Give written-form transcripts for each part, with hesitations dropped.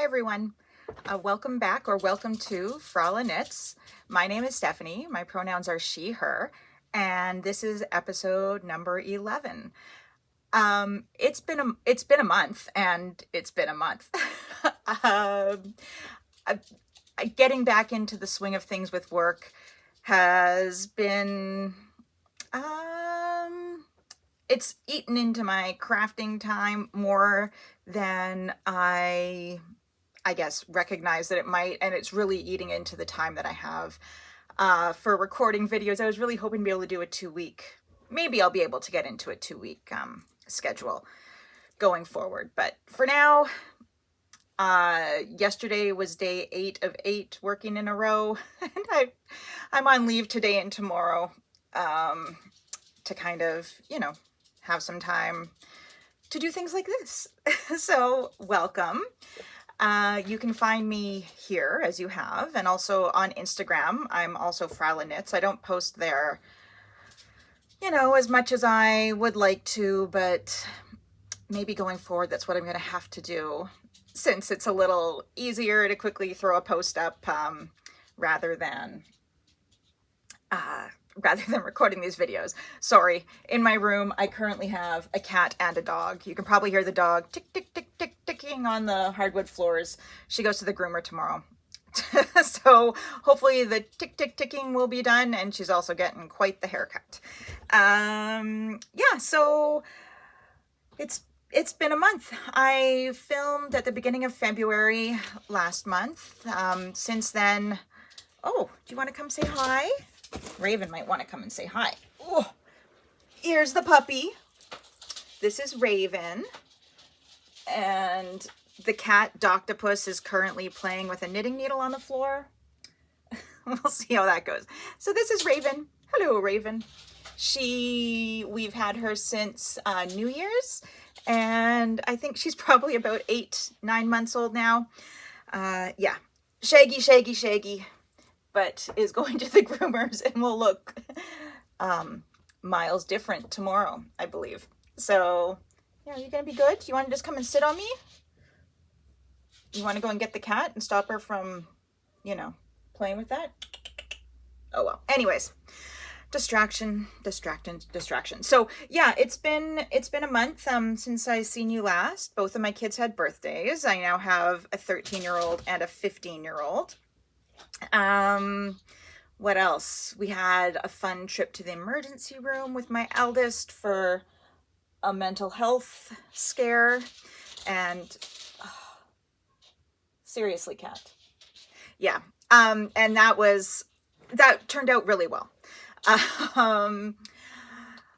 everyone. Welcome back or welcome to FrallaKnits. My name is Stephanie. My pronouns are she, her, and this is episode number 11. It's been a month, and it's been a month. Getting back into the swing of things with work has been it's eaten into my crafting time more than I guess recognize that it might, and it's really eating into the time that I have for recording videos. I was really hoping to be able to do a 2-week, maybe I'll be able to get into a 2-week schedule going forward, but for now, yesterday was day 8 of 8 working in a row, and I'm on leave today and tomorrow to kind of, have some time to do things like this. So welcome. You can find me here as you have, and also on Instagram. I'm also FrallaKnits. I don't post there, as much as I would like to, but maybe going forward, that's what I'm going to have to do, since it's a little easier to quickly throw a post up rather than recording these videos. Sorry, in my room, I currently have a cat and a dog. You can probably hear the dog tick, tick, tick, tick, ticking on the hardwood floors. She goes to the groomer tomorrow. So hopefully the tick, tick, ticking will be done, and she's also getting quite the haircut. Yeah, so it's been a month. I filmed at the beginning of February last month. Since then, oh, do you want to come say hi? Raven might want to come and say hi. Oh, here's the puppy. This is Raven. And the cat, Doctopus, is currently playing with a knitting needle on the floor. We'll see how that goes. So this is Raven. Hello, Raven. We've had her since New Year's, and I think she's probably about 8-9 months old now. Yeah, shaggy, but is going to the groomers and will look miles different tomorrow, I believe. So, yeah, you gonna be good? You want to just come and sit on me? You want to go and get the cat and stop her from, playing with that? Oh well. Anyways, distraction. So yeah, it's been a month since I seen you last. Both of my kids had birthdays. I now have a 13-year-old and a 15-year-old. What else? We had a fun trip to the emergency room with my eldest for a mental health scare, and seriously, cat. Yeah. And that turned out really well.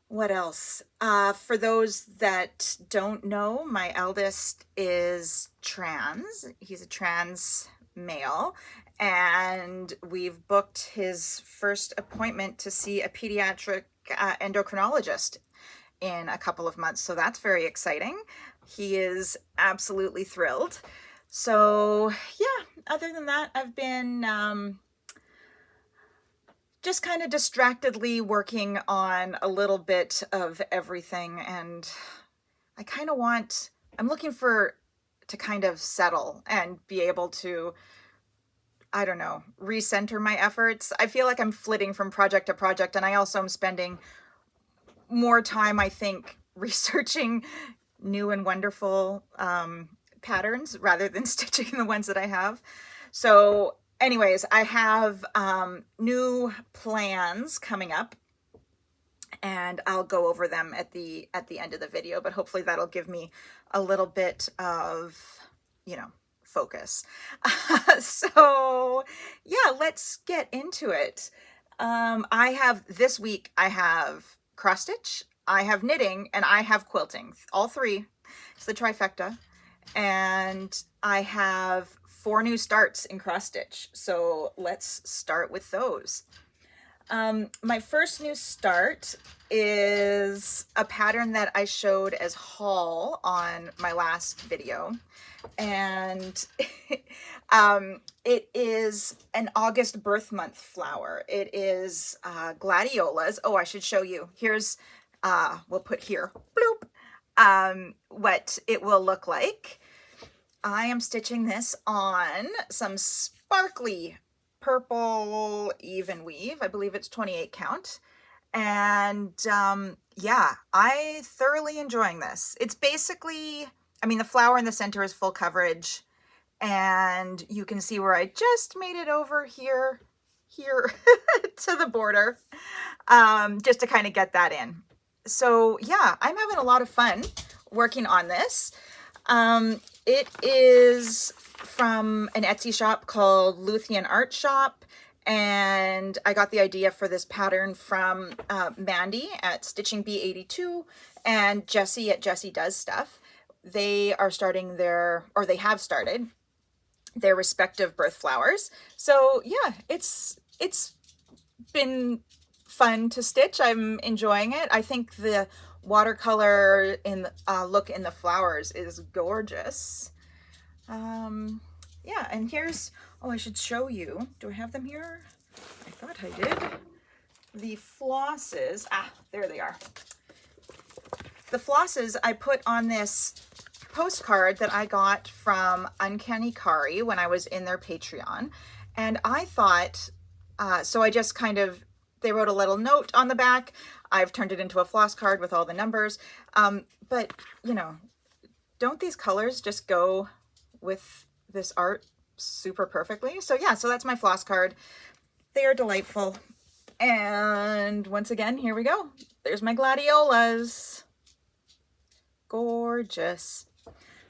What else? For those that don't know, my eldest is trans. He's a trans male, and we've booked his first appointment to see a pediatric endocrinologist in a couple of months. So that's very exciting. He is absolutely thrilled. So yeah, other than that, I've been just kind of distractedly working on a little bit of everything, and I'm looking to kind of settle and be able to, I don't know, recenter my efforts. I feel like I'm flitting from project to project, and I also am spending more time, I think, researching new and wonderful patterns rather than stitching the ones that I have. So anyways, I have new plans coming up, and I'll go over them at the end of the video, but hopefully that'll give me a little bit of, focus. So yeah, let's get into it. This week I have cross stitch, I have knitting, and I have quilting. All three. It's the trifecta. And I have 4 new starts in cross stitch. So let's start with those. My first new start is a pattern that I showed as haul on my last video, and it is an August birth month flower. It is gladiolas. Oh, I should show you. Here's we'll put here, bloop, what it will look like. I am stitching this on some sparkly purple even weave. I believe it's 28 count. And yeah, I thoroughly enjoying this. It's basically, I mean, the flower in the center is full coverage, and you can see where I just made it over here to the border, just to kind of get that in. So yeah, I'm having a lot of fun working on this. It is from an Etsy shop called Luthien Art Shop, and I got the idea for this pattern from Mandy at Stitching B82 and Jessie at Jessie Does Stuff. They are starting their, or they have started their respective birth flowers. So yeah, it's been fun to stitch. I'm enjoying it. I think the watercolor in look in the flowers is gorgeous. Yeah, and here's, oh, I should show you. Do I have them here? I thought I did. The flosses, there they are. The flosses I put on this postcard that I got from Uncanny Kari when I was in their Patreon. And I thought, so I just kind of, they wrote a little note on the back. I've turned it into a floss card with all the numbers. But, you know, don't these colors just go with this art super perfectly? So yeah, so that's my floss card. They are delightful. And once again, here we go. There's my gladiolas. Gorgeous.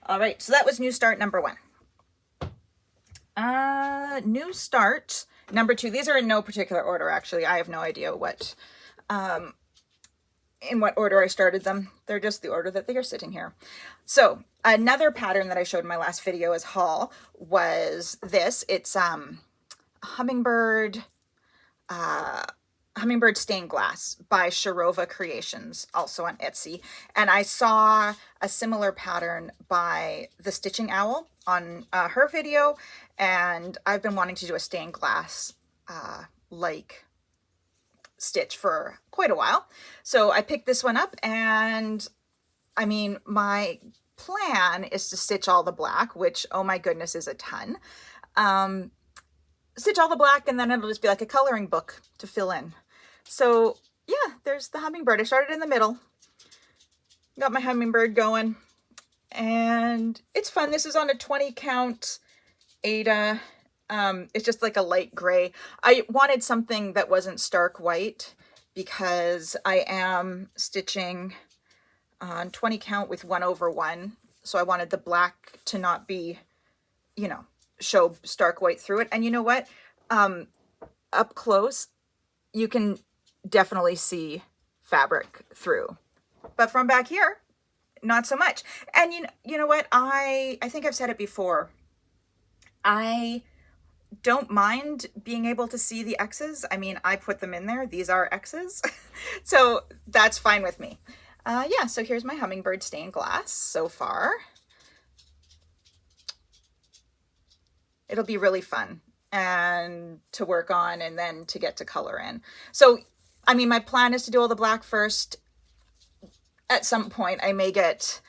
All right, so that was new start number 1. New start number 2. These are in no particular order, actually. I have no idea what, in what order I started them. They're just the order that they are sitting here. So another pattern that I showed in my last video as haul was this. It's hummingbird stained glass by Sharova Creations, also on Etsy. And I saw a similar pattern by the Stitching Owl on her video, and I've been wanting to do a stained glass like stitch for quite a while. So I picked this one up, and I mean, my plan is to stitch all the black, which, oh my goodness, is a ton. Stitch all the black, and then it'll just be like a coloring book to fill in. So yeah, there's the hummingbird. I started in the middle, got my hummingbird going, and it's fun. This is on a 20 count Aida. It's just like a light gray. I wanted something that wasn't stark white because I am stitching on 20 count with 1/1. So I wanted the black to not be, you know, show stark white through it. And you know what? Up close, you can definitely see fabric through, but from back here, not so much. And you know what? I think I've said it before. I don't mind being able to see the X's. I mean, I put them in there. These are X's. So that's fine with me. Yeah, so here's my hummingbird stained glass so far. It'll be really fun and to work on and then to get to color in. So, I mean, my plan is to do all the black first. At some point, I may get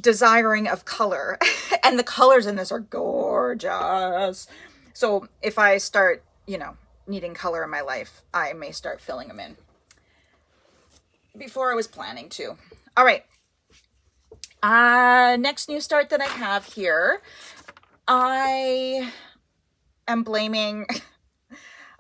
desiring of color, and the colors in this are gorgeous. So if I start, you know, needing color in my life, I may start filling them in before I was planning to. All right. Next new start that I have here, I am blaming,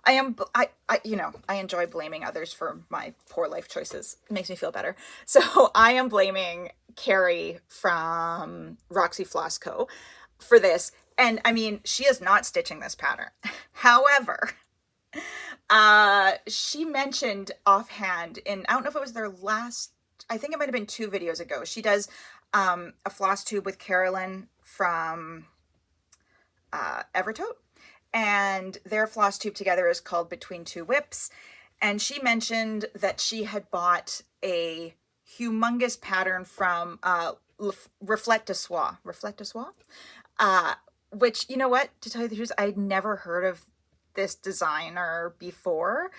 you know, I enjoy blaming others for my poor life choices. It makes me feel better. So I am blaming Carrie from Roxy Floss Co. for this. And I mean, she is not stitching this pattern. However, she mentioned offhand in, I don't know if it was their last, I think it might have been 2 videos ago. She does a Flosstube with Carolyn from Evertote, and their Flosstube together is called Between Two Whips. And she mentioned that she had bought a humongous pattern from Reflect de Soie, which, you know what, to tell you the truth, I'd never heard of this designer before.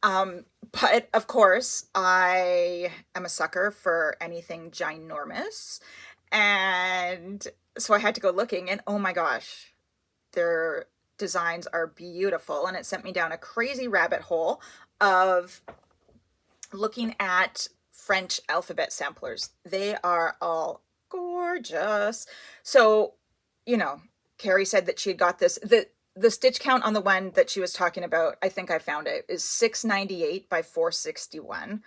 But of course, I am a sucker for anything ginormous. And so I had to go looking, and oh my gosh, their designs are beautiful. And it sent me down a crazy rabbit hole of looking at French alphabet samplers. They are all gorgeous. So, you know, Carrie said that she had got this. The stitch count on the one that she was talking about, I think I found it, is 698 by 461.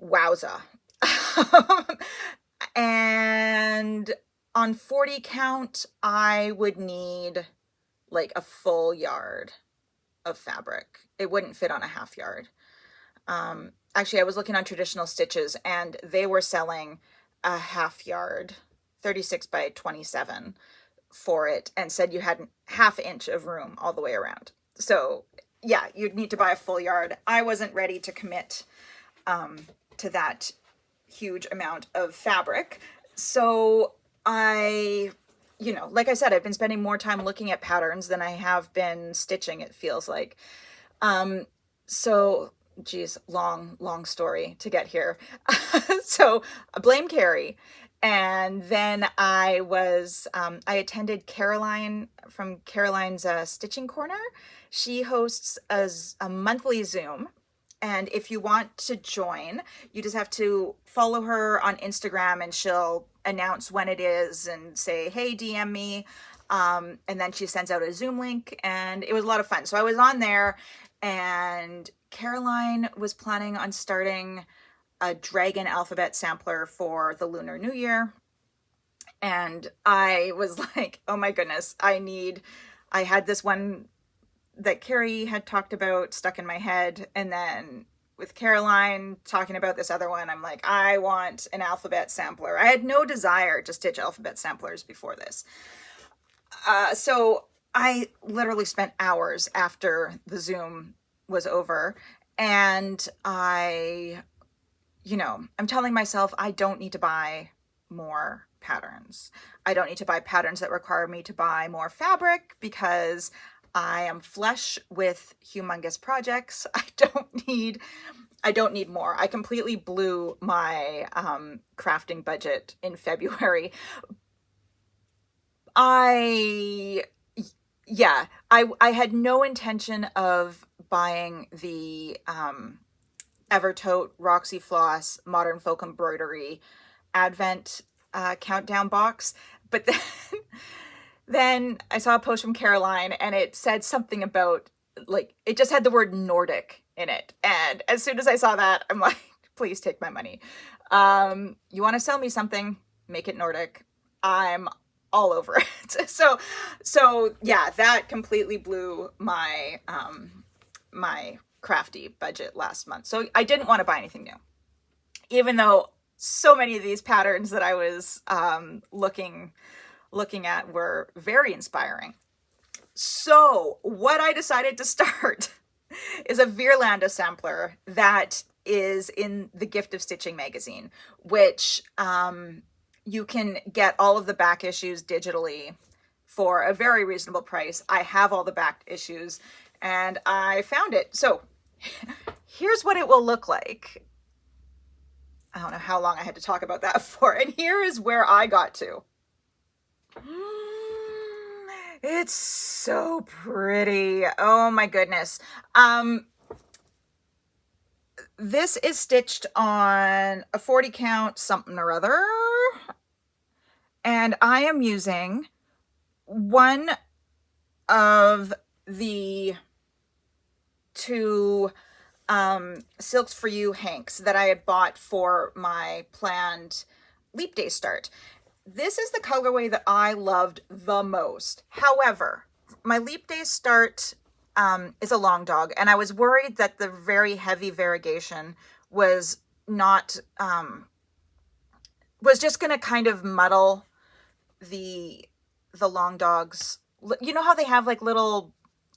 Wowza. And on 40 count, I would need like a full yard of fabric. It wouldn't fit on a half yard. Actually, I was looking on Traditional Stitches, and they were selling a half yard, 36 by 27 for it, and said you had a half inch of room all the way around. So yeah, you'd need to buy a full yard. I wasn't ready to commit to that huge amount of fabric. So I, you know, like I said, I've been spending more time looking at patterns than I have been stitching, it feels like. So geez, long story to get here. So I blame Carrie. And then I attended Caroline from Caroline's Stitching Corner. She hosts a monthly Zoom. And if you want to join, you just have to follow her on Instagram, and she'll announce when it is and say, hey, DM me. And then she sends out a Zoom link, and it was a lot of fun. So I was on there, and Caroline was planning on starting a dragon alphabet sampler for the Lunar New Year. And I was like, oh my goodness, I had this one that Carrie had talked about stuck in my head. And then with Caroline talking about this other one, I'm like, I want an alphabet sampler. I had no desire to stitch alphabet samplers before this. So I literally spent hours after the Zoom was over, and I'm telling myself I don't need to buy more patterns. I don't need to buy patterns that require me to buy more fabric, because I am flush with humongous projects. I don't need more. I completely blew my crafting budget in February. I had no intention of buying the Evertote Roxy Floss Modern Folk Embroidery Advent countdown box, but then I saw a post from Caroline, and it said something about, like, it just had the word Nordic in it. And as soon as I saw that, I'm like, please take my money. You want to sell me something, make it Nordic. I'm all over it. So yeah, that completely blew my my crafty budget last month. So I didn't want to buy anything new, even though so many of these patterns that I was looking at were very inspiring. So what I decided to start is a Virlanda sampler that is in the Gift of Stitching magazine, which you can get all of the back issues digitally for a very reasonable price. I have all the back issues, and I found it. So here's what it will look like. I don't know how long I had to talk about that for. And here is where I got to. It's so pretty. Oh my goodness. This is stitched on a 40 count something or other. And I am using one of the two Silks for You hanks that I had bought for my planned Leap Day start. This is the colorway that I loved the most. However, my Leap Day start is a long dog, and I was worried that the very heavy variegation was not was just going to kind of muddle the long dogs. You know how they have like little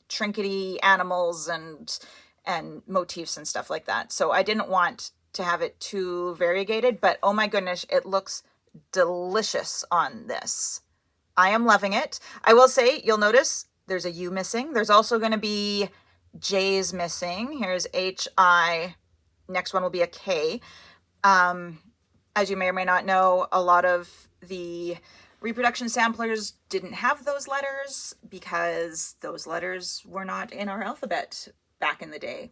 trinkety animals and motifs and stuff like that. So I didn't want to have it too variegated, but oh my goodness, it looks delicious on this. I am loving it. I will say, you'll notice there's a U missing. There's also going to be J's missing. Here's H-I. Next one will be a K. As you may or may not know, a lot of the reproduction samplers didn't have those letters because those letters were not in our alphabet back in the day.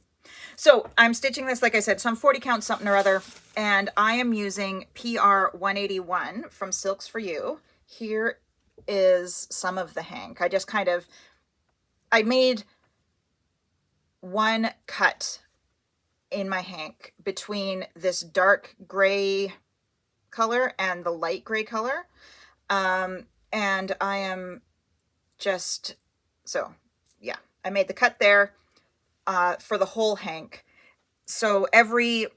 So I'm stitching this, like I said, some 40 count something or other, and I am using PR 181 from Silks For You. Here is some of the hank. I made one cut in my hank between this dark gray color and the light gray color. And I am just, so yeah, I made the cut there for the whole hank. So every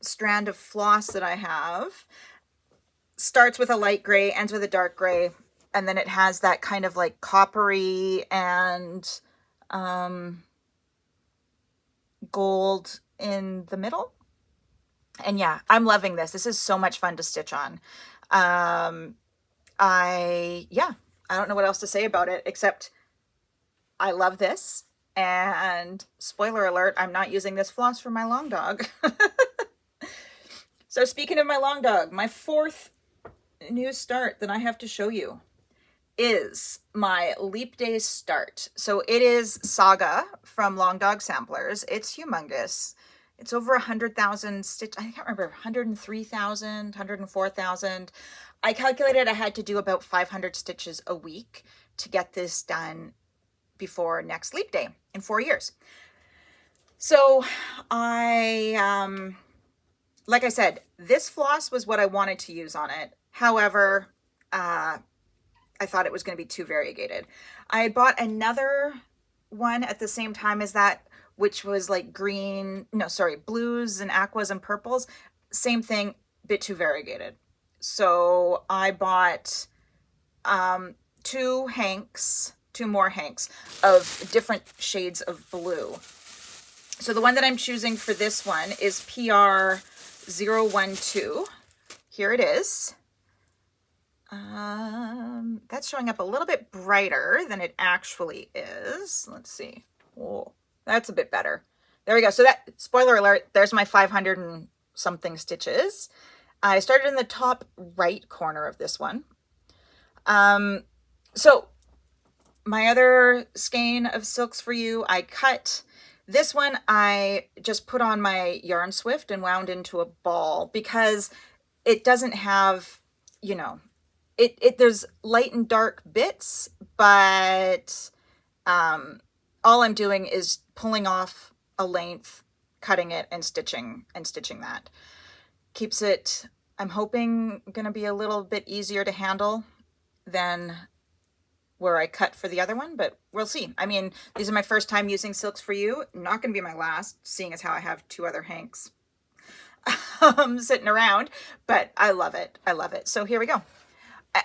strand of floss that I have starts with a light gray, ends with a dark gray, and then it has that kind of like coppery and gold in the middle. And yeah, I'm loving this. This is so much fun to stitch on. I don't know what else to say about it, except I love this. And spoiler alert, I'm not using this floss for my long dog. So speaking of my long dog, my fourth new start that I have to show you is my Leap Day start. So it is Saga from Long Dog Samplers. It's humongous. It's over 100,000 stitch. I can't remember, 103,000, 104,000. I calculated I had to do about 500 stitches a week to get this done before next Leap Day in 4 years. So like I said, this floss was what I wanted to use on it. However, I thought it was going to be too variegated. I bought another one at the same time as that, which was like blues and aquas and purples. Same thing, bit too variegated. So I bought two more hanks of different shades of blue. So the one that I'm choosing for this one is PR 012. Here it is. That's showing up a little bit brighter than it actually is. Let's see. Oh, that's a bit better. There we go. So that, spoiler alert, there's my 500 and something stitches. I started in the top right corner of this one. So my other skein of Silks For You, I cut. This one I just put on my yarn swift and wound into a ball because it doesn't have, there's light and dark bits, but all I'm doing is pulling off a length, cutting it, and stitching that. Keeps it, I'm hoping, going to be a little bit easier to handle than where I cut for the other one, but we'll see. I mean, these are my first time using Silks For You. Not going to be my last, seeing as how I have two other hanks sitting around, but I love it. I love it. So here we go.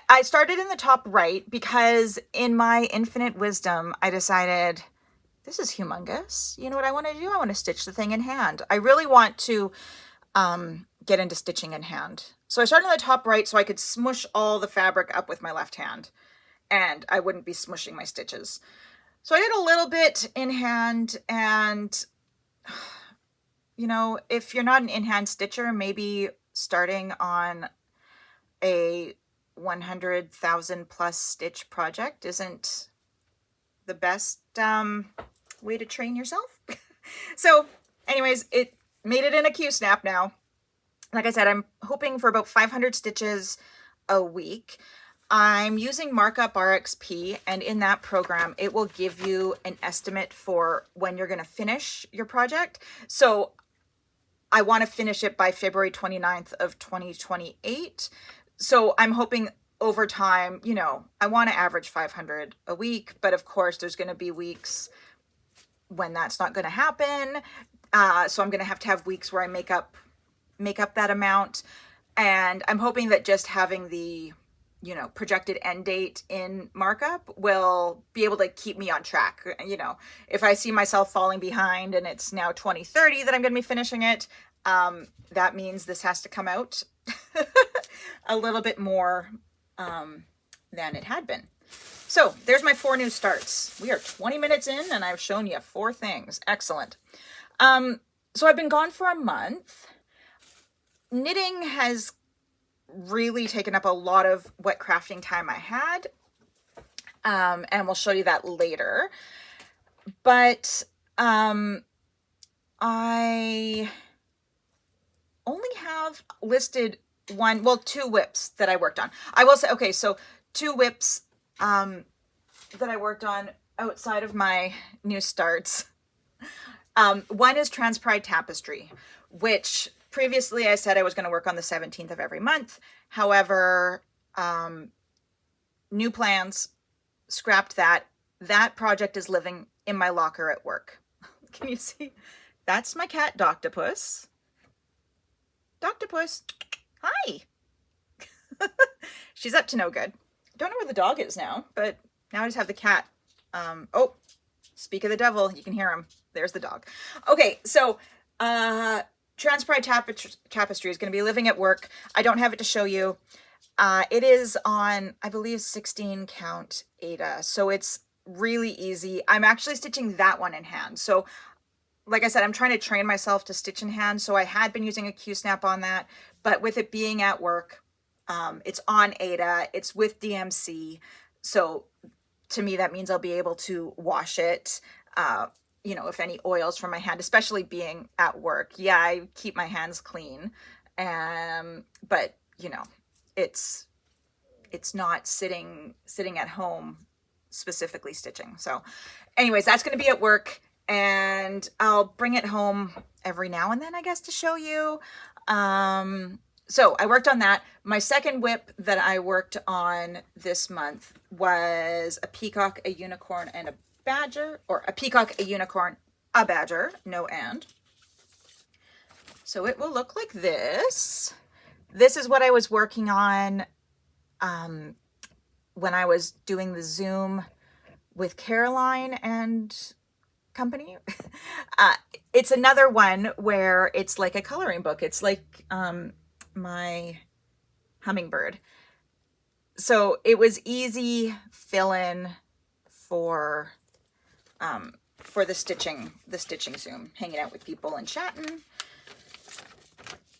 I started in the top right because in my infinite wisdom, I decided this is humongous. You know what I want to do? I want to stitch the thing in hand. I really want to get into stitching in hand. So I started in the top right so I could smush all the fabric up with my left hand and I wouldn't be smushing my stitches. So I did a little bit in hand, and if you're not an in-hand stitcher, maybe starting on a 100,000 plus stitch project isn't the best way to train yourself. So anyways, it made it in a Q-snap now. Like I said, I'm hoping for about 500 stitches a week. I'm using Markup RXP, and in that program, it will give you an estimate for when you're going to finish your project. So I want to finish it by February 29th of 2028. So I'm hoping over time, I want to average 500 a week, but of course there's going to be weeks when that's not going to happen. So I'm going to have weeks where I make up that amount. And I'm hoping that just having the, projected end date in Markup will be able to keep me on track. If I see myself falling behind and it's now 2030 that I'm going to be finishing it, that means this has to come out a little bit more than it had been. So there's my 4 new starts. We are 20 minutes in and I've shown you 4 things. Excellent. So I've been gone for a month. knitting has really taken up a lot of what crafting time I had. And we'll show you that later. But I only have listed two whips that I worked on. I will say, okay, so 2 whips that I worked on outside of my new starts. One is Trans Pride Tapestry, which previously I said I was going to work on the 17th of every month. However, new plans, scrapped that. That project is living in my locker at work. Can you see? That's my cat, Doctopus. Doctopus, hi. She's up to no good. Don't know where the dog is now, but now I just have the cat. Oh, speak of the devil, you can hear him. There's the dog. Okay, so Trans Pride Tapestry is going to be living at work. I don't have it to show you. It is on, I believe, 16 count Aida, so it's really easy. I'm actually stitching that one in hand. So like I said, I'm trying to train myself to stitch in hand. So I had been using a Q-snap on that, but with it being at work, it's on Aida, it's with DMC. So to me, that means I'll be able to wash it, you know, if any oils from my hand, especially being at work. Yeah, I keep my hands clean. But you know, it's not sitting at home specifically stitching. So anyways, that's going to be at work, and I'll bring it home every now and then, I guess, to show you. So I worked on that. My second whip that I worked on this month was a peacock, a unicorn, and a badger, or a peacock, a unicorn, a badger, no and. So it will look like this. This is what I was working on when I was doing the Zoom with Caroline and company. It's another one where it's like a coloring book. It's like my hummingbird. So it was easy fill-in for the stitching Zoom, hanging out with people and chatting.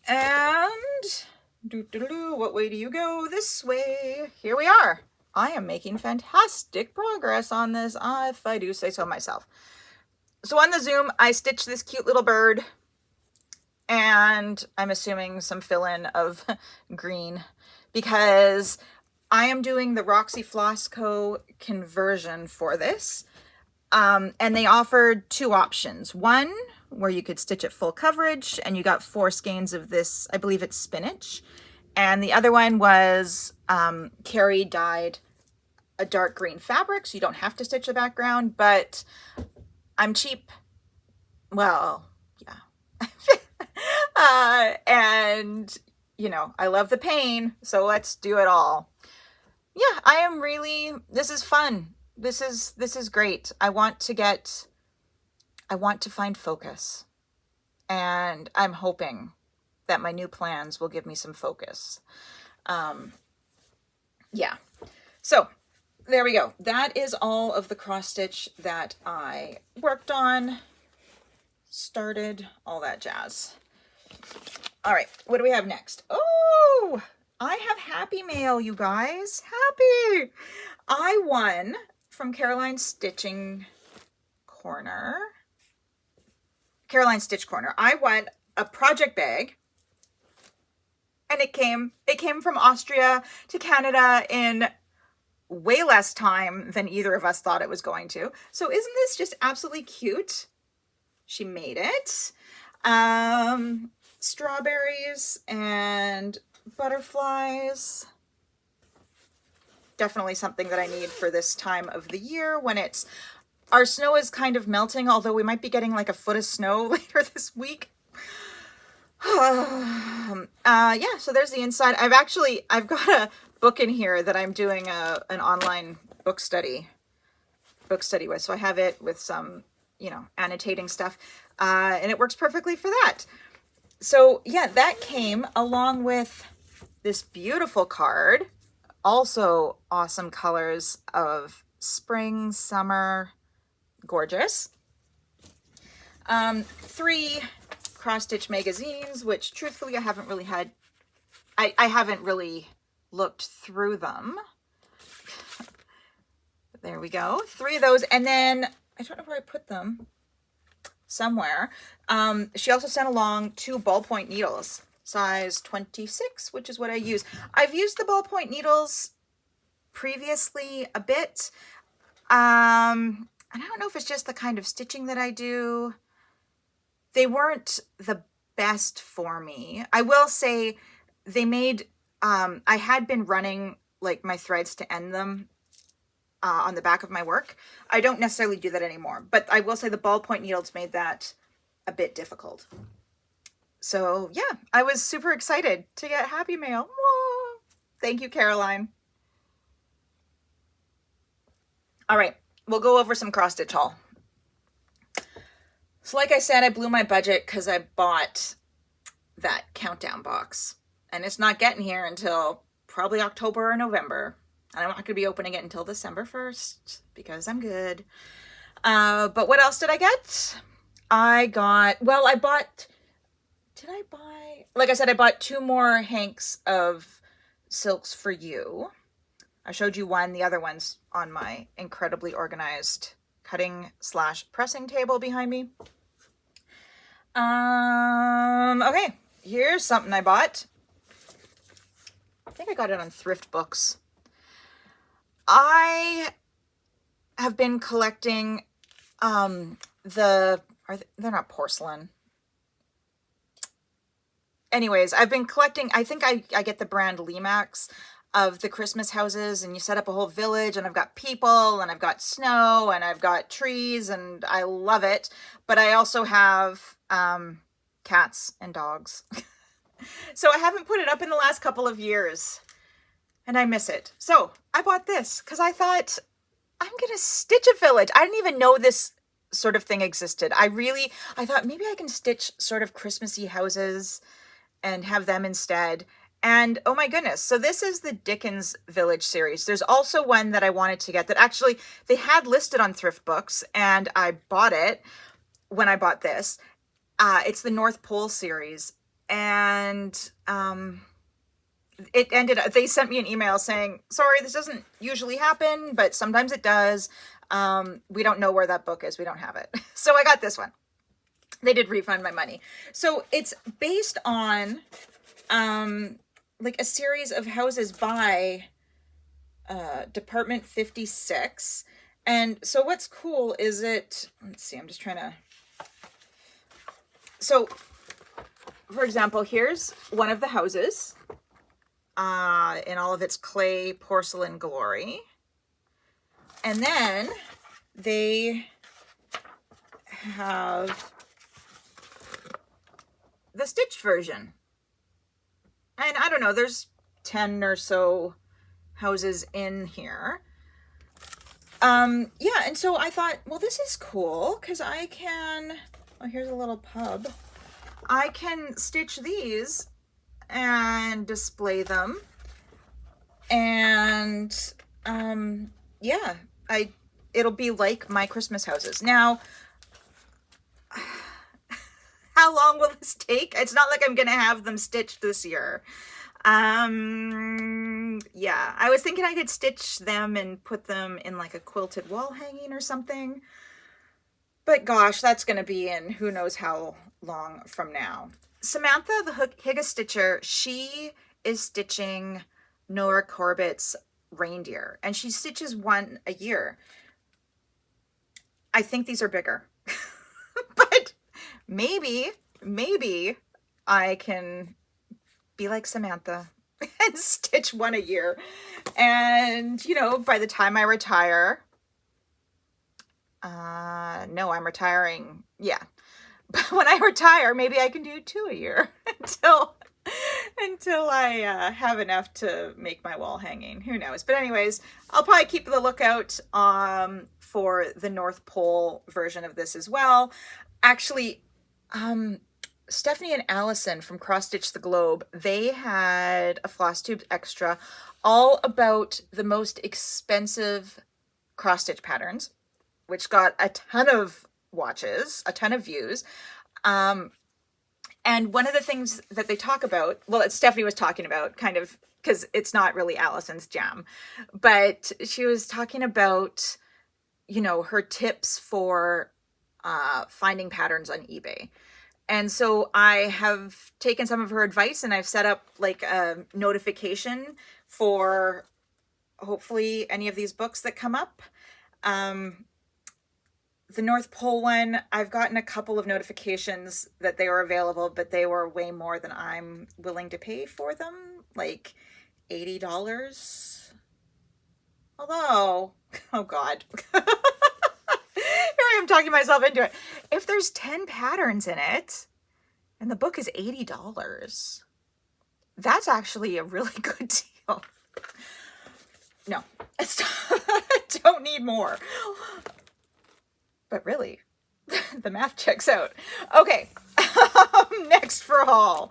And what way do you go? This way. Here we are. I am making fantastic progress on this, if I do say so myself. So on the Zoom, I stitched this cute little bird, and I'm assuming some fill-in of green, because I am doing the Roxy Floss Co. conversion for this. And they offered 2 options. One where you could stitch at full coverage, and you got 4 skeins of this, I believe it's spinach. And the other one was Carrie dyed a dark green fabric, so you don't have to stitch the background, but I'm cheap. Well, yeah. And, you know, I love the pain, so let's do it all. Yeah, I am really, this is fun. This is great. I want to find focus, and I'm hoping that my new plans will give me some focus. Yeah, so there we go. That is all of the cross stitch that I worked on, started, all that jazz. All right, what do we have next? Oh, I have happy mail, you guys. Happy! I won from Caroline's Stitching Corner. Caroline Stitch Corner. I won a project bag, and it came from Austria to Canada in way less time than either of us thought it was going to. So isn't this just absolutely cute? She made it. Strawberries and butterflies. Definitely something that I need for this time of the year when our snow is kind of melting, although we might be getting like a foot of snow later this week. Yeah, so there's the inside. I've got a book in here that I'm doing an online book study with. So I have it with some, you know, annotating stuff, and it works perfectly for that. So yeah, that came along with this beautiful card. Also awesome colors of spring, summer, gorgeous. 3 cross stitch magazines, which truthfully I haven't really had, I haven't really looked through them. But there we go, 3 of those. And then I don't know where I put them, somewhere. She also sent along 2 ballpoint needles, size 26, which is what I use. I've used the ballpoint needles previously a bit. And I don't know if it's just the kind of stitching that I do. They weren't the best for me. I will say they made, I had been running like my threads to end them on the back of my work. I don't necessarily do that anymore, but I will say the ballpoint needles made that a bit difficult. So yeah, I was super excited to get Happy Mail. Whoa. Thank you, Caroline. All right, we'll go over some cross stitch haul. So like I said, I blew my budget because I bought that countdown box, and it's not getting here until probably October or November. And I'm not going to be opening it until December 1st because I'm good. But what else did I get? I got, well, I bought, did I buy, like I said, I bought 2 more hanks of Silks for You. I showed you one, the other one's on my incredibly organized cutting / pressing table behind me. Okay, here's something I bought. I think I got it on Thrift Books. I have been collecting they're not porcelain. Anyways, I've been collecting, I think I get the brand Limax, of the Christmas houses, and you set up a whole village, and I've got people, and I've got snow, and I've got trees, and I love it. But I also have cats and dogs. So I haven't put it up in the last couple of years, and I miss it. So I bought this because I thought, I'm gonna stitch a village. I didn't even know this sort of thing existed. I thought maybe I can stitch sort of Christmassy houses and have them instead. And oh my goodness, so this is the Dickens Village series. There's also one that I wanted to get that actually they had listed on Thrift Books, and I bought it when I bought this. It's the North Pole series, and it ended up, they sent me an email saying, sorry, this doesn't usually happen, but sometimes it does. We don't know where that book is. We don't have it. So I got this one. They did refund my money. So it's based on like a series of houses by Department 56. And so what's cool is let's see, I'm just trying to, so for example, here's one of the houses in all of its clay porcelain glory. And then they have the stitched version. And I don't know, there's 10 or so houses in here. Yeah, and so I thought, well, this is cool because I can, oh, here's a little pub. I can stitch these and display them. And yeah, it'll be like my Christmas houses. Now, how long will this take? It's not like I'm gonna have them stitched this year. Yeah, I was thinking I could stitch them and put them in like a quilted wall hanging or something. But gosh, that's gonna be in who knows how long from now. Samantha, the Higa Stitcher, she is stitching Nora Corbett's reindeer, and she stitches one a year. I think these are bigger, but maybe I can be like Samantha and stitch one a year. And, you know, by the time I retire, no, I'm retiring. Yeah. But when I retire, maybe I can do 2 a year until I have enough to make my wall hanging. Who knows? But anyways, I'll probably keep the lookout for the North Pole version of this as well. Actually, Stephanie and Allison from Cross Stitch the Globe, they had a Flosstube extra all about the most expensive cross stitch patterns, which got a ton of watches, a ton of views. And one of the things that they talk about, well, Stephanie was talking about, kind of, because it's not really Allison's jam, but she was talking about, you know, her tips for finding patterns on eBay. And so I have taken some of her advice and I've set up like a notification for hopefully any of these books that come up. The North Pole one, I've gotten a couple of notifications that they were available, but they were way more than I'm willing to pay for them, like $80. Although, oh God, here I am talking myself into it. If there's 10 patterns in it and the book is $80, that's actually a really good deal. No, I don't need more. But really, the math checks out. Okay, next for haul.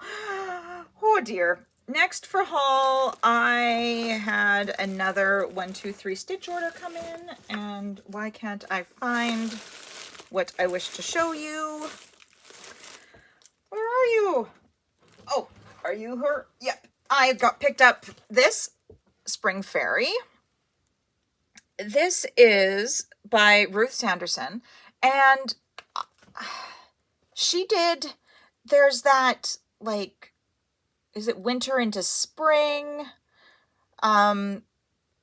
Oh dear. Next for haul, I had another 1, 2, 3 stitch order come in, and why can't I find what I wish to show you? Where are you? Oh, are you her? Yep. I got picked up this Spring Fairy. This is by Ruth Sanderson, and she did, there's that, like, is it winter into spring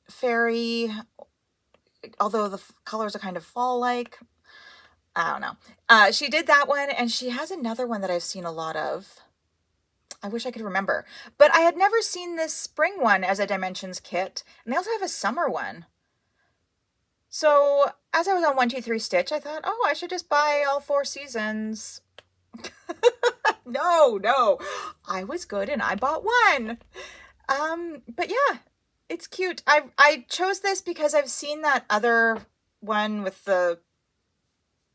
fairy, although the colors are kind of fall-like. I don't know. She did that one, and she has another one that I've seen a lot of. I wish I could remember, but I had never seen this spring one as a dimensions kit, and they also have a summer one. So as I was on 1, 2, 3 stitch, I thought, oh, I should just buy all 4 seasons. No, I was good and I bought one. But yeah, it's cute. I chose this because I've seen that other one with the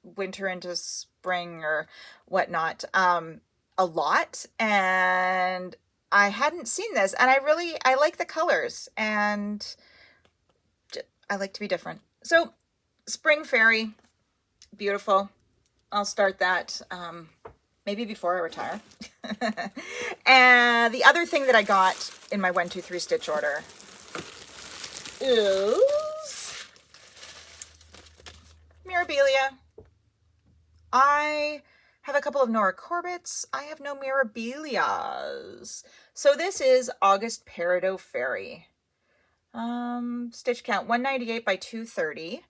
winter into spring or whatnot, a lot, and I hadn't seen this, and I like the colors, and I like to be different. So, Spring Fairy, beautiful. I'll start that maybe before I retire. And the other thing that I got in my 1, 2, 3 stitch order is Mirabilia. I have a couple of Nora Corbetts. I have no Mirabilias. So this is August Peridot Fairy. Stitch count 198 by 230,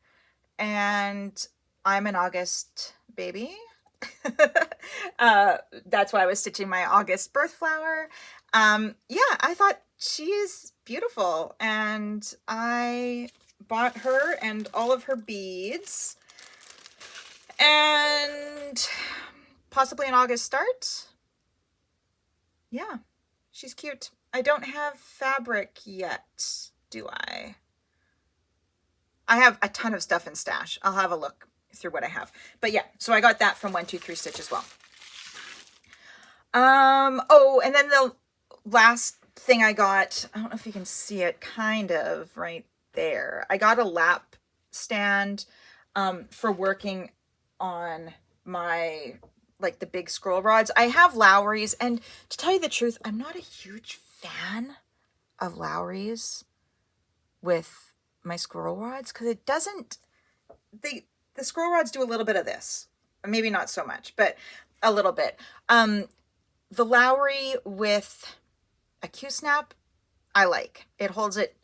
and I'm an August baby. That's why I was stitching my August birth flower. Yeah, I thought she is beautiful, and I bought her and all of her beads, and possibly an August start. Yeah, she's cute. I don't have fabric yet, do I? I have a ton of stuff in stash. I'll have a look through what I have. But yeah, so I got that from 1, 2, 3 stitch as well. Oh, and then the last thing I got, I don't know if you can see it, kind of right there. I got a lap stand for working on my, like, the big scroll rods. I have Lowry's, and to tell you the truth, I'm not a huge fan of Lowry's with my scroll rods, because it doesn't, the scroll rods do a little bit of this, maybe not so much, but a little bit. The Lowry with a Q-snap, I like. It holds it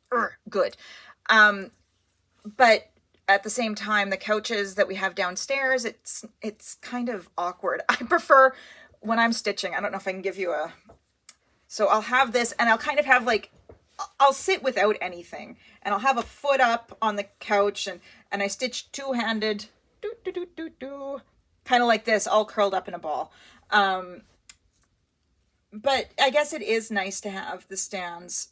good. But at the same time, the couches that we have downstairs, it's kind of awkward. I prefer when I'm stitching, I don't know if I can give you a, so I'll have this, and I'll kind of have, like, I'll sit without anything, and I'll have a foot up on the couch, and I stitch two-handed, kind of like this, all curled up in a ball. But I guess it is nice to have the stands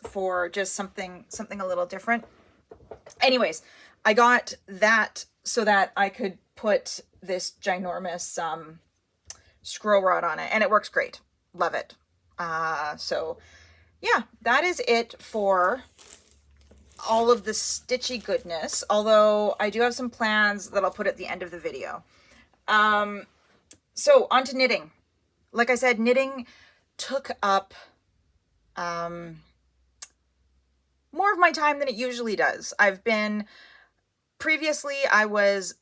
for just something a little different. Anyways, I got that so that I could put this ginormous scroll rod on it, and it works great. Love it. So yeah, that is it for all of the stitchy goodness, although I do have some plans that I'll put at the end of the video. So on to knitting. like I said, knitting took up more of my time than it usually does. Previously I was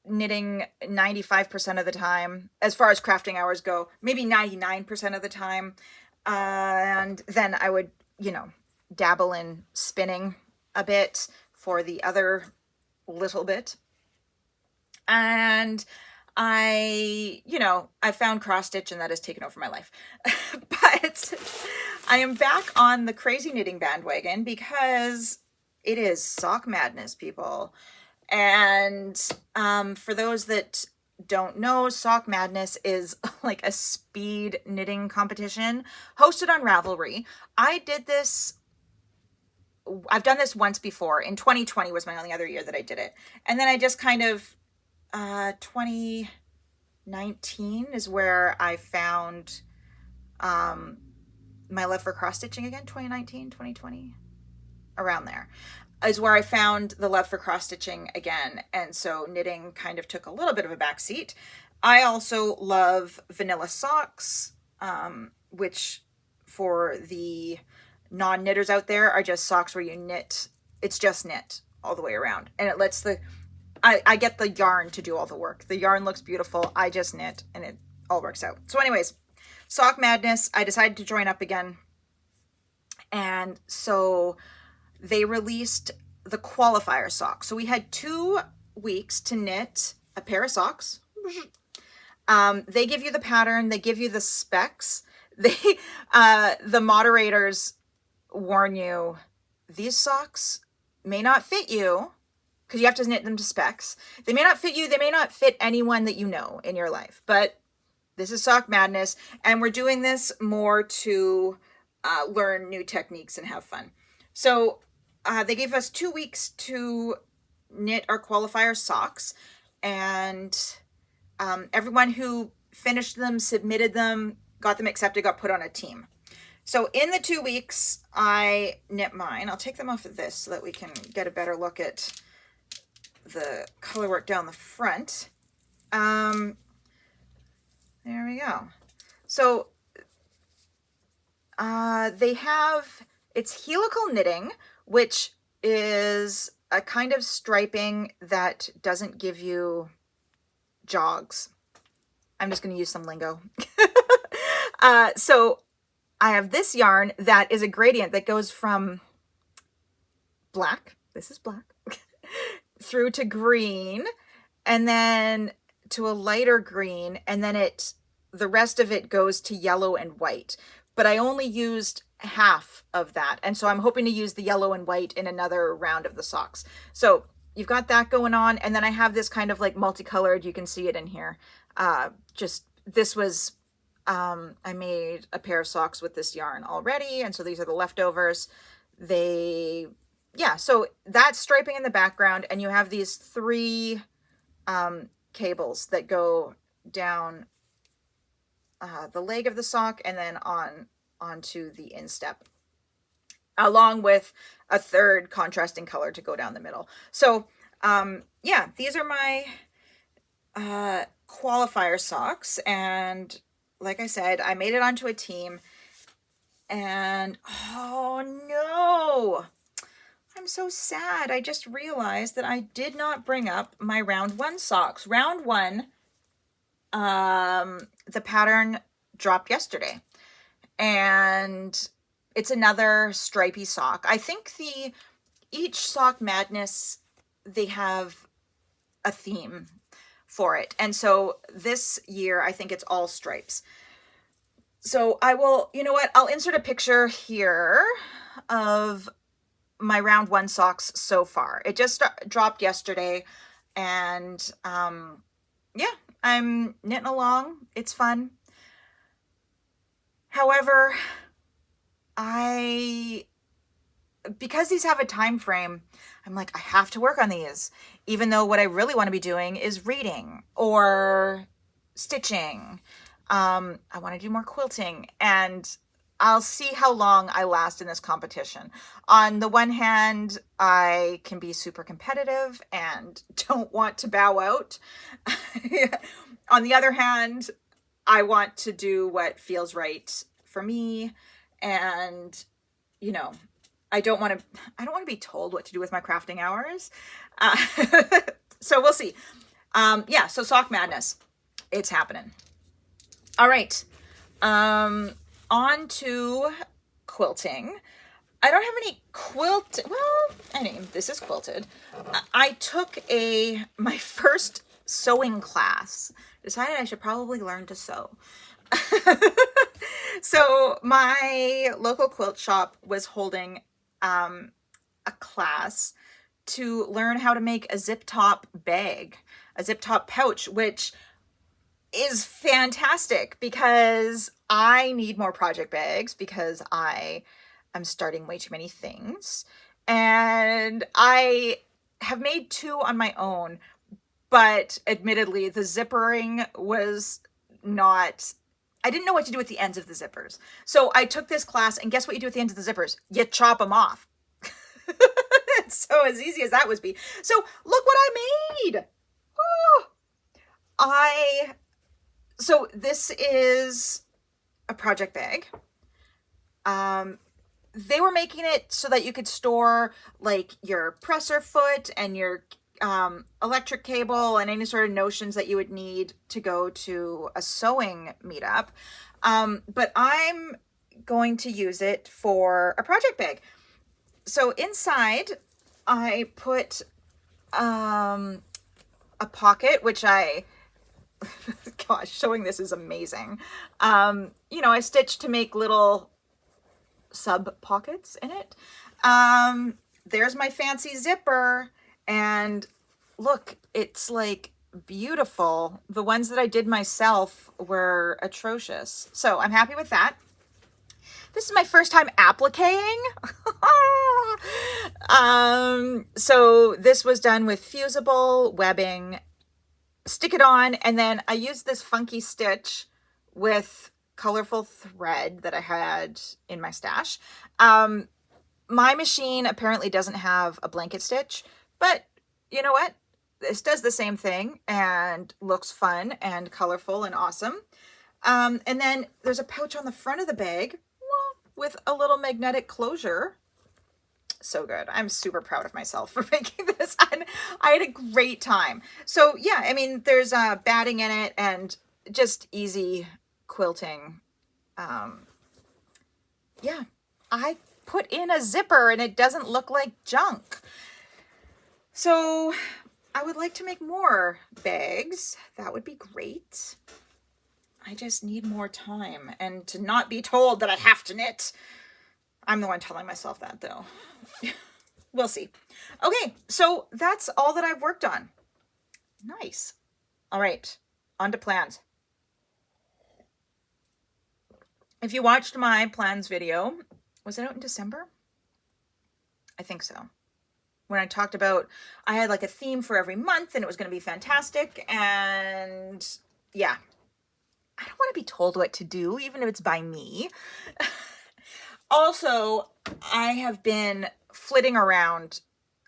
knitting 95% of the time, as far as crafting hours go, maybe 99% of the time. And then I would, dabble in spinning a bit for the other little bit. And I found cross stitch, and that has taken over my life. But I am back on the crazy knitting bandwagon because it is sock madness, people. And for those that don't know, Sock Madness is like a speed knitting competition hosted on Ravelry. I've done this once before. In 2020 was my only other year that I did it. And then I just kind of, 2019 is where I found my love for cross stitching again. 2019, 2020, around there is where I found the love for cross stitching again. And so knitting kind of took a little bit of a backseat. I also love vanilla socks, which for the non-knitters out there are just socks where you knit. It's just knit all the way around. And it lets I get the yarn to do all the work. The yarn looks beautiful. I just knit and it all works out. So anyways, Sock Madness, I decided to join up again. And so they released the qualifier socks. So we had 2 weeks to knit a pair of socks. They give you the pattern. They give you the specs. The moderators warn you, these socks may not fit you because you have to knit them to specs. They may not fit you. They may not fit anyone that you know in your life, but this is Sock Madness. And we're doing this more to learn new techniques and have fun. So they gave us 2 weeks to knit our qualifier socks, and everyone who finished them, submitted them, got them accepted, got put on a team. So in the 2 weeks, I knit mine. I'll take them off of this so that we can get a better look at the color work down the front. There we go. So it's helical knitting, which is a kind of striping that doesn't give you jogs. I'm just going to use some lingo. So I have this yarn that is a gradient that goes from black, this is black, through to green, and then to a lighter green, and then the rest of it goes to yellow and white. But I only used half of that, and so I'm hoping to use the yellow and white in another round of the socks. So you've got that going on, and then I have this kind of like multicolored, you can see it in here. This was, I made a pair of socks with this yarn already, and so these are the leftovers. So that's striping in the background, and you have these 3 cables that go down the leg of the sock and then onto the instep, along with a 3rd contrasting color to go down the middle. So these are my qualifier socks, and like I said, I made it onto a team, and oh no, I'm so sad. I just realized that I did not bring up my round 1 socks. Round 1, the pattern dropped yesterday, and it's another stripy sock. I think each Sock Madness, they have a theme for it. And so this year, I think it's all stripes. So I will, you know what? I'll insert a picture here of my round 1 socks so far. It just dropped yesterday, and I'm knitting along. It's fun. However, because these have a time frame, I'm like, I have to work on these, even though what I really want to be doing is reading or stitching. I want to do more quilting, and I'll see how long I last in this competition. On the one hand, I can be super competitive and don't want to bow out. On the other hand, I want to do what feels right for me. And, you know, I don't want to be told what to do with my crafting hours. Uh, so we'll see. Yeah, so sock madness, it's happening. All right. On to quilting. I don't have any this is quilted. I took my first sewing class. Decided I should probably learn to sew. So my local quilt shop was holding a class to learn how to make a zip top bag, a zip top pouch, which is fantastic because I need more project bags because I am starting way too many things. And I have made 2 on my own, but admittedly the zippering was not, I didn't know what to do with the ends of the zippers. So I took this class, and guess what you do with the ends of the zippers? You chop them off. So as easy as that would be. So look what I made. Oh, so this is a project bag. They were making it so that you could store like your presser foot and your electric cable and any sort of notions that you would need to go to a sewing meetup. But I'm going to use it for a project bag. So inside I put a pocket, which gosh, showing this is amazing. You know, I stitched to make little sub pockets in it. There's my fancy zipper, and look, it's like beautiful. The ones that I did myself were atrocious. So I'm happy with that. This is my first time appliquing. So this was done with fusible webbing. Stick it on, and then I used this funky stitch with colorful thread that I had in my stash. My machine apparently doesn't have a blanket stitch, but you know what? This does the same thing and looks fun and colorful and awesome. And then there's a pouch on the front of the bag with a little magnetic closure. So good. I'm super proud of myself for making this, and I had a great time. So yeah, I mean, there's batting in it and just easy quilting. Yeah, I put in a zipper and it doesn't look like junk. So I would like to make more bags. That would be great. I just need more time and to not be told that I have to knit. I'm the one telling myself that though. We'll see. Okay, so that's all that I've worked on. Nice. All right, on to plans. If you watched my plans video, was it out in December? I think so. When I talked about, I had like a theme for every month and it was going to be fantastic. And yeah, I don't want to be told what to do, even if it's by me. Also, I have been flitting around.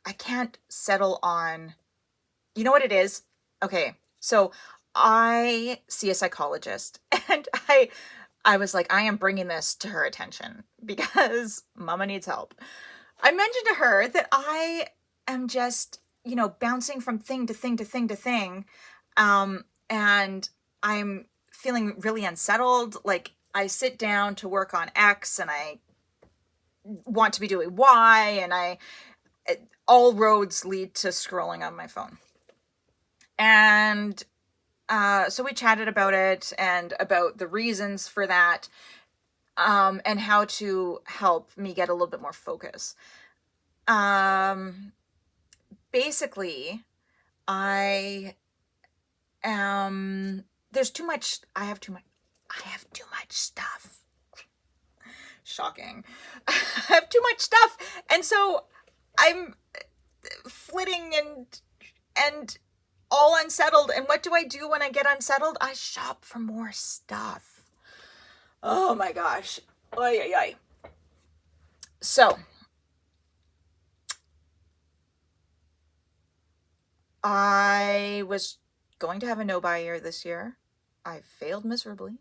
I can't settle on, you know what it is? Okay, so I see a psychologist, and I was like, I am bringing this to her attention because mama needs help. I mentioned to her that I am just, you know, bouncing from thing to thing to thing to thing. And I'm feeling really unsettled. Like I sit down to work on X and I want to be doing Y, and all roads lead to scrolling on my phone. And so we chatted about it and about the reasons for that, and how to help me get a little bit more focus. Basically, I have too much stuff. Shocking. I have too much stuff. And so I'm flitting and all unsettled. And what do I do when I get unsettled? I shop for more stuff. Oh my gosh. Oy, oy, oy. So I was going to have a no-buy year this year. I've failed miserably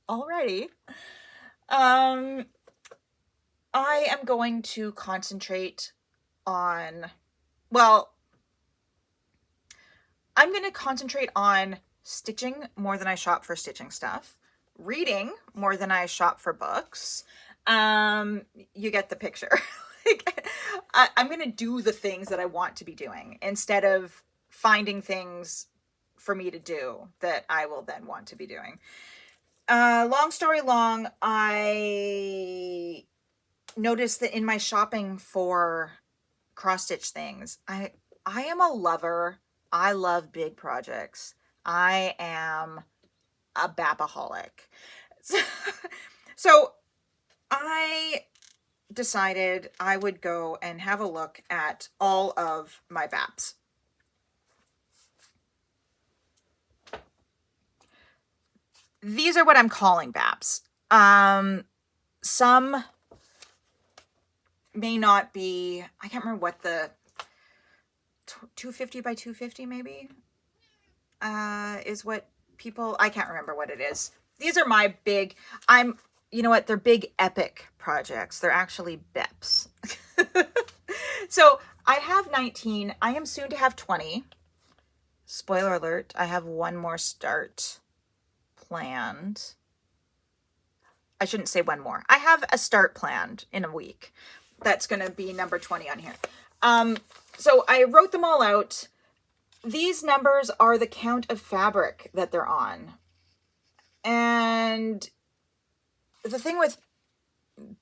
already. I am going to concentrate on, well, I'm going to concentrate on stitching more than I shop for stitching stuff, reading more than I shop for books. You get the picture. Like, I'm going to do the things that I want to be doing instead of finding things for me to do that I will then want to be doing. Long story long, I noticed that in my shopping for cross stitch things, I am a lover. I love big projects. I am a bapaholic. So I decided I would go and have a look at all of my BAPs. These are what I'm calling BAPs. Some may not be, I can't remember what the 250 by 250 maybe is what people, I can't remember what it is. These are my big, you know what, they're big epic projects. They're actually BEPs. So I have 19. I am soon to have 20. Spoiler alert, I have one more start planned. I shouldn't say one more. I have a start planned in a week. That's going to be number 20 on here. So I wrote them all out. These numbers are the count of fabric that they're on. And the thing with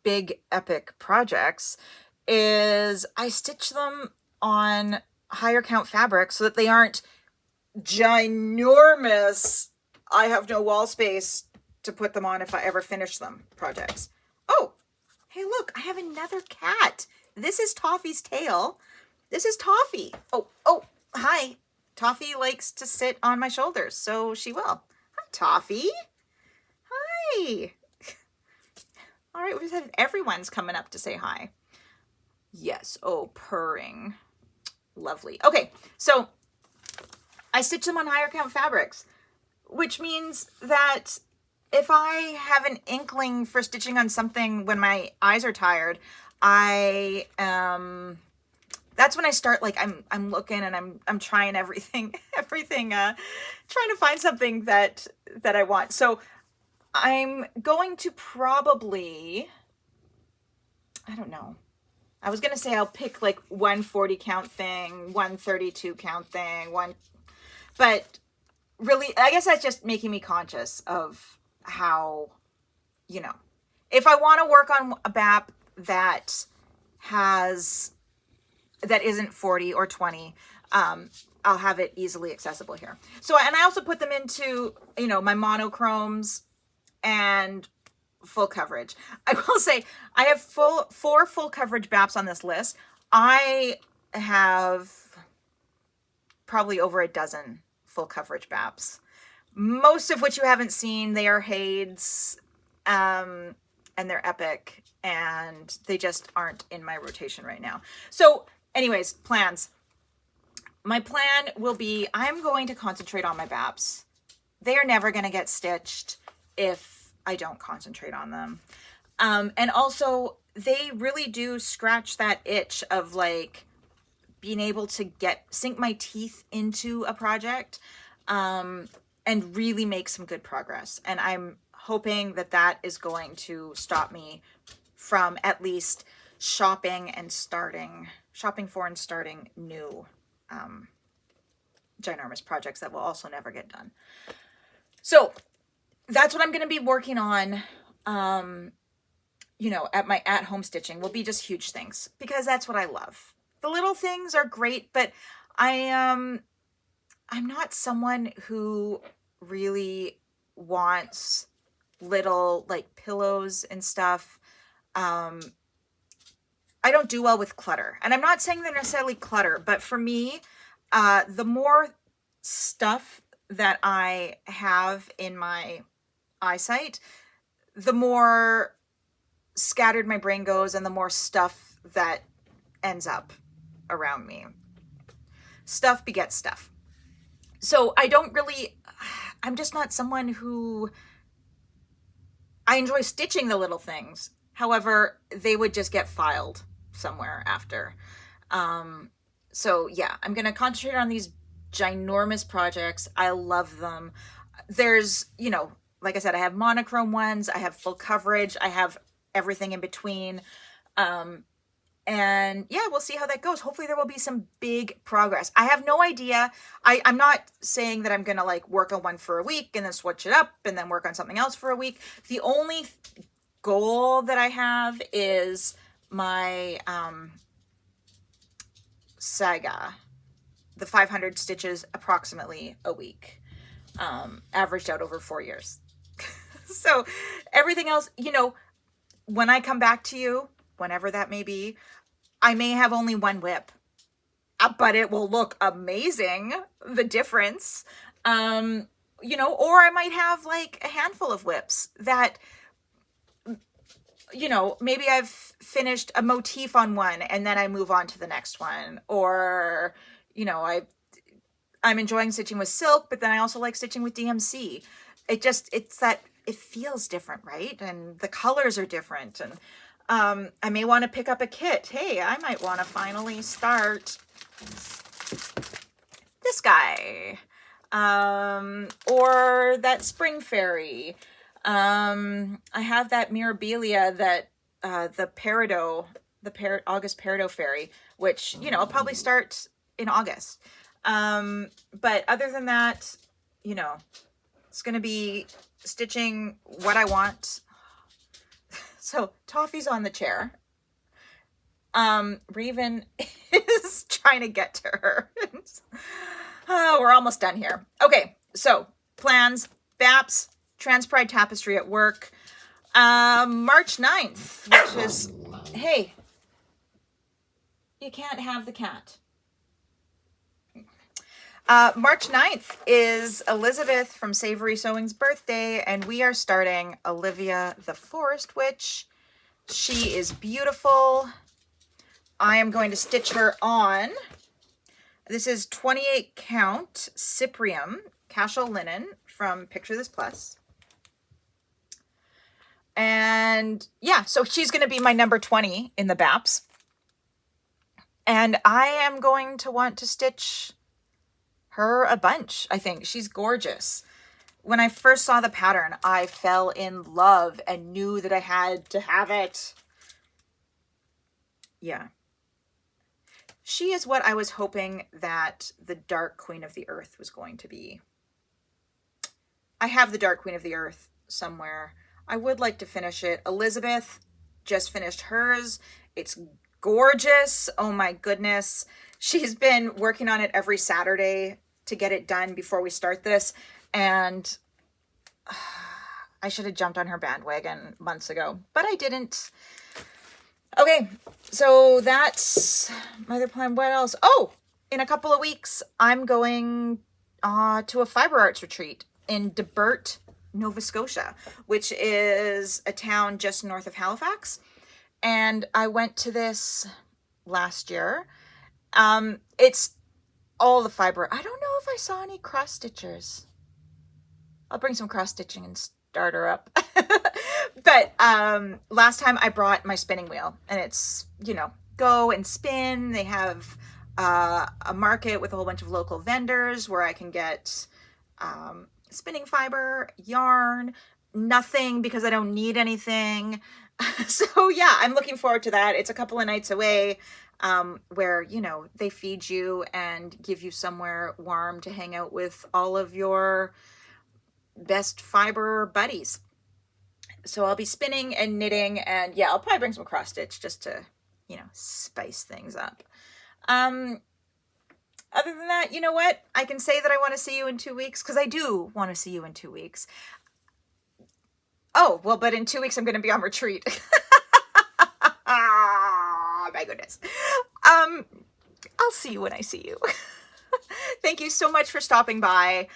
big epic projects is I stitch them on higher count fabric so that they aren't ginormous, I have no wall space to put them on if I ever finish them projects. Oh, hey, look, I have another cat. This is Toffee's tail. This is Toffee. Oh, hi. Toffee likes to sit on my shoulders, so she will. Hi, Toffee. Hi. All right, we just had everyone's coming up to say hi. Yes, oh, purring. Lovely. Okay, so I stitch them on higher count fabrics, which means that if I have an inkling for stitching on something when my eyes are tired, that's when I start, like, I'm looking and I'm trying everything, trying to find something that I want. So I'm going to probably, I don't know. I was going to say I'll pick like 140 count thing, 132 count thing, but really, I guess that's just making me conscious of how, you know, if I want to work on a BAP that isn't 40 or 20, I'll have it easily accessible here. So, and I also put them into, you know, my monochromes and full coverage. I will say I have 4 full coverage BAPs on this list. I have probably over a dozen full coverage BAPs, most of which you haven't seen. They are Hades, and they're epic, and they just aren't in my rotation right now. So anyways, plans. My plan will be, I'm going to concentrate on my BAPs. They are never going to get stitched if I don't concentrate on them. And also, they really do scratch that itch of like being able to sink my teeth into a project and really make some good progress. And I'm hoping that that is going to stop me from at least shopping for and starting new ginormous projects that will also never get done. So that's what I'm going to be working on, you know, at my at-home stitching will be just huge things, because that's what I love. The little things are great, but I'm not someone who really wants little like pillows and stuff. I don't do well with clutter, and I'm not saying they're necessarily clutter, but for me, the more stuff that I have in my eyesight, the more scattered my brain goes and the more stuff that ends up around me. Stuff begets stuff. So I don't really, I'm just not someone who, I enjoy stitching the little things. However, they would just get filed somewhere after. So yeah, I'm going to concentrate on these ginormous projects. I love them. There's, you know, like I said, I have monochrome ones, I have full coverage, I have everything in between. And yeah, we'll see how that goes. Hopefully there will be some big progress. I have no idea. I'm not saying that I'm going to like work on one for a week and then switch it up and then work on something else for a week. The only goal that I have is my saga, the 500 stitches approximately a week, averaged out over 4 years. So everything else, you know, when I come back to you, whenever that may be, I may have only one whip, but it will look amazing, the difference. You know, or I might have like a handful of whips that, you know, maybe I've finished a motif on one and then I move on to the next one. Or, you know, I'm enjoying stitching with silk, but then I also like stitching with DMC. It's that it feels different, right? And the colors are different. And I may want to pick up a kit. Hey, I might want to finally start this guy. Or that spring fairy. I have that Mirabilia that, the Peridot, August Peridot fairy, which, you know, I'll probably start in August. But other than that, you know, it's going to be stitching what I want. So Toffee's on the chair. Raven is trying to get to her. Oh, we're almost done here. Okay, so plans, BAPS, Trans Pride Tapestry at work. March 9th, which is, hey, you can't have the cat. March 9th is Elizabeth from Savory Sewing's birthday, and we are starting Olivia the Forest Witch. She is beautiful. I am going to stitch her on. This is 28 count Cyprium casual linen from Picture This Plus. And yeah, so she's going to be my number 20 in the BAPS. And I am going to want to stitch her a bunch, I think. She's gorgeous. When I first saw the pattern, I fell in love and knew that I had to have it. Yeah. She is what I was hoping that the Dark Queen of the Earth was going to be. I have the Dark Queen of the Earth somewhere. I would like to finish it. Elizabeth just finished hers. It's gorgeous. Oh my goodness. She's been working on it every Saturday to get it done before we start this. And I should have jumped on her bandwagon months ago, but I didn't. Okay, so that's my other plan. What else? Oh, in a couple of weeks, I'm going to a fiber arts retreat in Debert, Nova Scotia, which is a town just north of Halifax. And I went to this last year. It's all the fiber. I don't know if I saw any cross stitchers. I'll bring some cross stitching and start her up. But last time I brought my spinning wheel, and it's, you know, go and spin. They have a market with a whole bunch of local vendors where I can get spinning fiber, yarn, nothing because I don't need anything. So yeah, I'm looking forward to that. It's a couple of nights away, where, you know, they feed you and give you somewhere warm to hang out with all of your best fiber buddies. So I'll be spinning and knitting, and yeah, I'll probably bring some cross stitch just to, you know, spice things up. Other than that, you know what? I can say that I want to see you in 2 weeks, because I do want to see you in 2 weeks. Oh, well, but in 2 weeks I'm going to be on retreat. Oh, my goodness. I'll see you when I see you. Thank you so much for stopping by.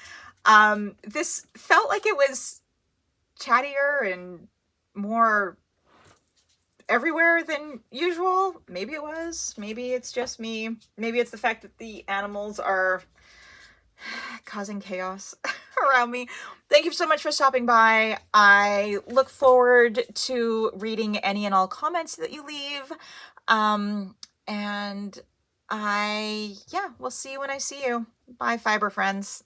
This felt like it was chattier and more everywhere than usual. Maybe it was. Maybe it's just me. Maybe it's the fact that the animals are causing chaos. around me. Thank you so much for stopping by. I look forward to reading any and all comments that you leave. And yeah, we'll see you when I see you. Bye, fiber friends.